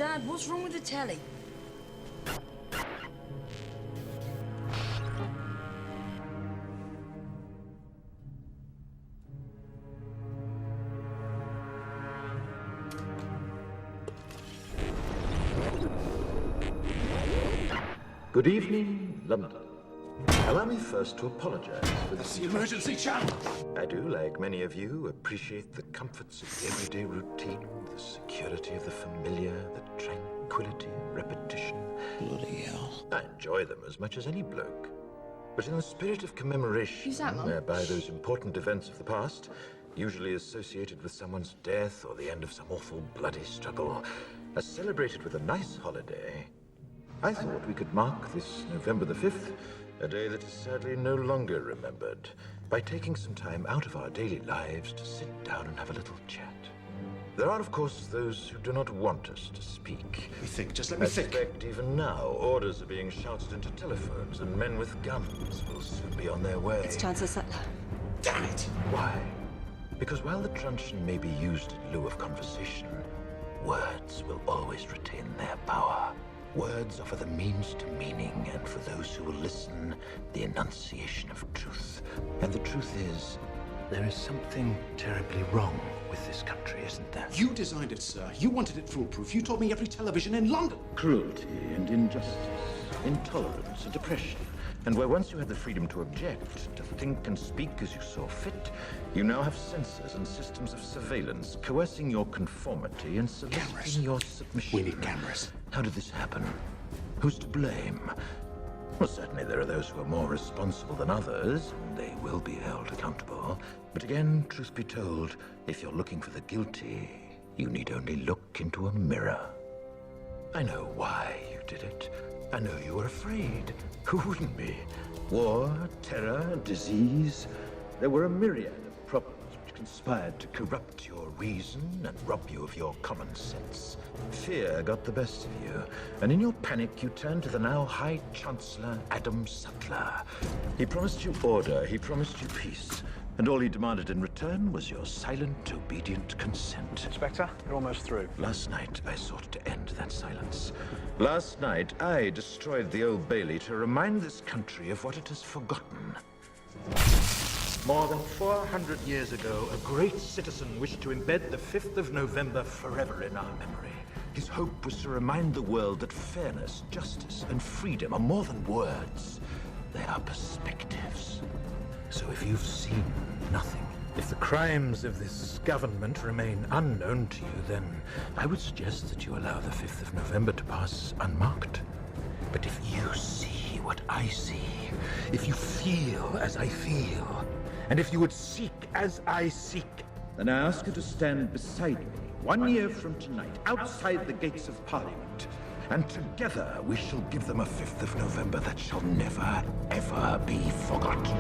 Dad, what's wrong with the telly? Good evening, London. Allow me first to apologize for That's the emergency channel. I do, like many of you, appreciate the comforts of the everyday routine, the security of the familiar, the tranquility of repetition. Bloody hell. I enjoy them as much as any bloke. But in the spirit of commemoration, Who's that, Mum? whereby those important events of the past, usually associated with someone's death or the end of some awful bloody struggle, are celebrated with a nice holiday, I thought we could mark this November the 5th, a day that is sadly no longer remembered, by taking some time out of our daily lives to sit down and have a little chat. There are, of course, those who do not want us to speak. Let me think, just let I me think. suspect even now, orders are being shouted into telephones, and men with guns will soon be on their way. It's Chancellor Sutler. Damn it. Why? Because while the truncheon may be used in lieu of conversation, words will always retain their power. Words offer the means to meaning, and for those who will listen, the enunciation of truth. And the truth is, there is something terribly wrong with this country, isn't there? You designed it, sir. You wanted it foolproof. You told me every television in London. Cruelty and injustice, intolerance and oppression. And where once you had the freedom to object, to think and speak as you saw fit, you now have censors and systems of surveillance coercing your conformity and soliciting Cameras. your submission. We need cameras. How did this happen? Who's to blame? Well, certainly there are those who are more responsible than others, and they will be held accountable. But again, truth be told, if you're looking for the guilty, you need only look into a mirror. I know why you did it. I know you were afraid. Who wouldn't be? War, terror, disease. There were a myriad of problems which conspired to corrupt your reason and rob you of your common sense. Fear got the best of you, and in your panic you turned to the now High Chancellor Adam Sutler. He promised you order, he promised you peace, and all he demanded in return was your silent, obedient consent. Inspector, you're almost through. Last night, I sought to end that silence. Last night, I destroyed the Old Bailey to remind this country of what it has forgotten. More than 400 years ago, a great citizen wished to embed the 5th of November forever in our memory. His hope was to remind the world that fairness, justice, and freedom are more than words. They are perspectives. So if you've seen nothing, if the crimes of this government remain unknown to you, then I would suggest that you allow the 5th of November to pass unmarked. But if you see what I see, if you feel as I feel, and if you would seek as I seek, then I ask you to stand beside me 1 year from tonight, outside the gates of Parliament. And together we shall give them a 5th of November that shall never, ever be forgotten.